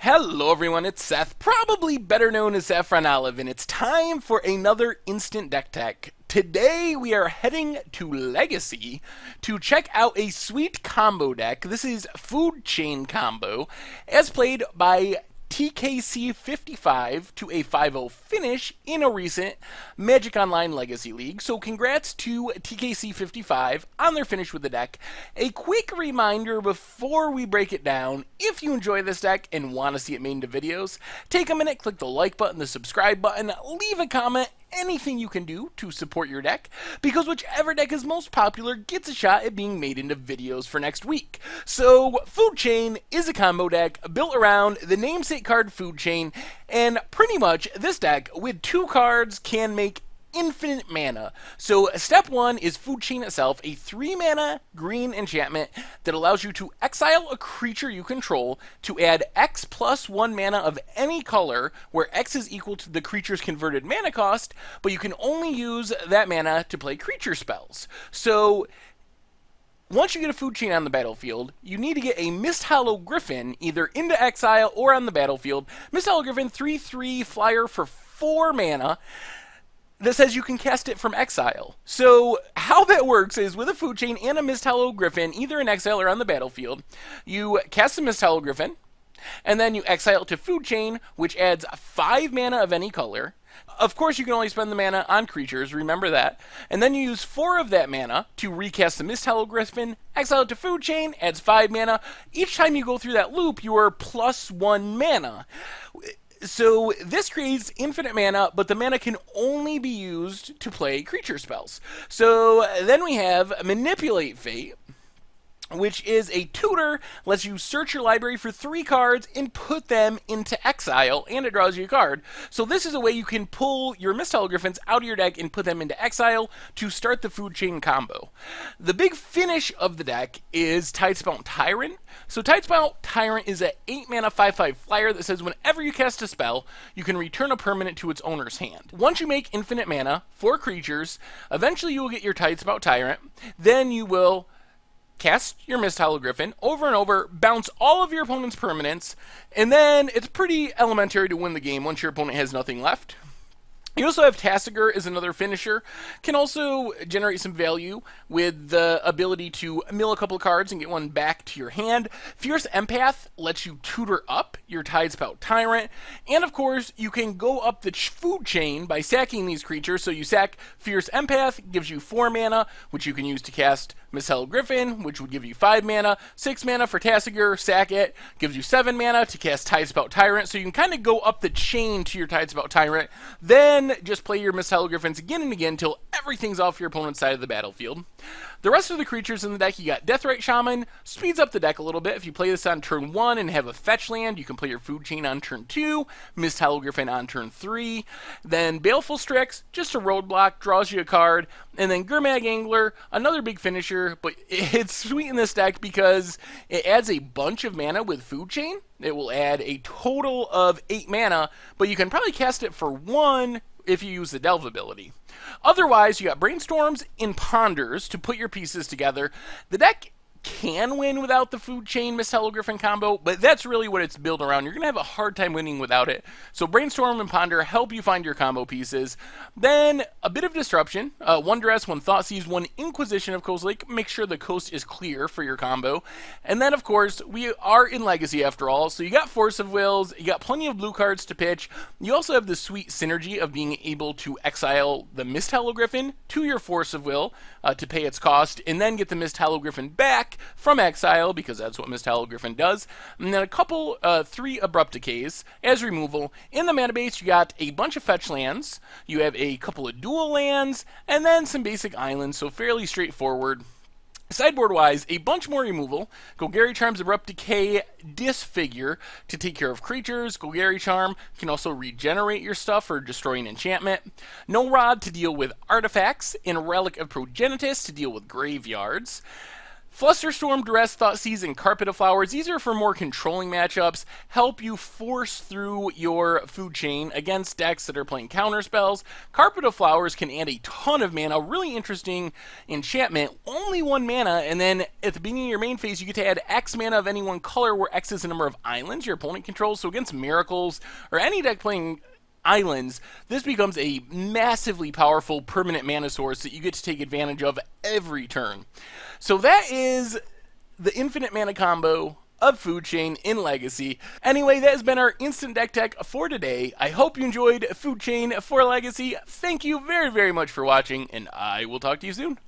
Hello everyone, it's Seth, probably better known as Saffron Olive, and it's time for another Instant Deck Tech. Today we are heading to Legacy to check out a sweet combo deck. This is Food Chain Combo, as played by TKC55 to a 5-0 finish in a recent Magic Online Legacy League. So congrats to TKC55 on their finish with the deck. A quick reminder before we break it down, if you enjoy this deck and want to see it made into videos, take a minute, click the like button, the subscribe button, leave a comment, anything you can do to support your deck, because whichever deck is most popular gets a shot at being made into videos for next week. So Food Chain is a combo deck built around the namesake card Food Chain, and pretty much this deck with 2 cards can make infinite mana. So step 1 is Food Chain itself, a 3-mana green enchantment that allows you to exile a creature you control to add X plus 1 mana of any color, where X is equal to the creature's converted mana cost, but you can only use that mana to play creature spells. So once you get a Food Chain on the battlefield, you need to get a Misthollow Griffin either into exile or on the battlefield. Misthollow Griffin, 3/3 flyer for 4 mana. That says you can cast it from exile. So how that works is with a Food Chain and a Misthollow Griffin, either in exile or on the battlefield, you cast the Misthollow Griffin, and then you exile it to Food Chain, which adds 5 mana of any color. Of course, you can only spend the mana on creatures, remember that. And then you use 4 of that mana to recast the Misthollow Griffin, exile it to Food Chain, adds 5 mana. Each time you go through that loop, you are plus 1 mana. So this creates infinite mana, but the mana can only be used to play creature spells. So then we have Manipulate Fate, which is a tutor, lets you search your library for 3 cards and put them into exile, and it draws you a card. So this is a way you can pull your Misthollow Griffins out of your deck and put them into exile to start the Food Chain combo. The big finish of the deck is Tidespout Tyrant. So Tidespout Tyrant is an 8-mana 5/5 flyer that says whenever you cast a spell, you can return a permanent to its owner's hand. Once you make infinite mana for creatures, eventually you will get your Tidespout Tyrant. Then you will cast your Misthollow Griffin over and over, bounce all of your opponent's permanents, and then it's pretty elementary to win the game once your opponent has nothing left. You also have Tassiger as another finisher, can also generate some value with the ability to mill a couple of cards and get one back to your hand. Fierce Empath lets you tutor up your Tidespout Tyrant, and of course you can go up the Food Chain by sacking these creatures. So you sack Fierce Empath, gives you 4 mana, which you can use to cast Misthollow Griffin, which would give you 5 mana, 6 mana for Tassiger, sack it, gives you 7 mana to cast Tidespout Tyrant. So you can kind of go up the chain to your Tidespout Tyrant, then just play your Misthollow Griffins again and again until everything's off your opponent's side of the battlefield. The rest of the creatures in the deck, you got Deathrite Shaman, speeds up the deck a little bit. If you play this on turn 1 and have a fetch land, you can play your Food Chain on turn 2, Misthollow Griffin on turn 3. Then Baleful Strix, just a roadblock, draws you a card. And then Gurmag Angler, another big finisher, but it's sweet in this deck because it adds a bunch of mana with Food Chain. It will add a total of 8 mana, but you can probably cast it for 1 if you use the Delve ability. Otherwise, you got Brainstorms and Ponders to put your pieces together. The deck can win without the Food Chain Misthollow Griffin combo, but that's really what it's built around. You're going to have a hard time winning without it. So Brainstorm and Ponder help you find your combo pieces. Then a bit of disruption. 1 Duress, 1 Thoughtseize, 1 Inquisition of Coast Lake. Make sure the coast is clear for your combo. And then, of course, we are in Legacy after all, so you got Force of Wills, you got plenty of blue cards to pitch. You also have the sweet synergy of being able to exile the Misthollow Griffin to your Force of Will to pay its cost, and then get the Misthollow Griffin back from exile, because that's what Misthollow Griffin does. And then a couple, 3 Abrupt Decays as removal. In the mana base, you got a bunch of fetch lands, you have a couple of dual lands, and then some basic islands, so fairly straightforward. Sideboard-wise, a bunch more removal. Golgari Charm's Abrupt Decay Disfigure to take care of creatures. Golgari Charm can also regenerate your stuff for destroying enchantment. No Rod to deal with artifacts, and Relic of Progenitus to deal with graveyards. Flusterstorm, Duress, Thoughtseize, and Carpet of Flowers, these are for more controlling matchups, help you force through your food chain against decks that are playing counter spells. Carpet of Flowers can add a ton of mana, really interesting enchantment, only 1 mana, and then at the beginning of your main phase, you get to add X mana of any one color, where X is the number of islands your opponent controls. So against Miracles, or any deck playing islands, this becomes a massively powerful permanent mana source that you get to take advantage of every turn. So that is the infinite mana combo of Food Chain in Legacy. Anyway, that has been our instant deck tech for today. I hope you enjoyed Food Chain for Legacy. Thank you very, very much for watching, and I will talk to you soon.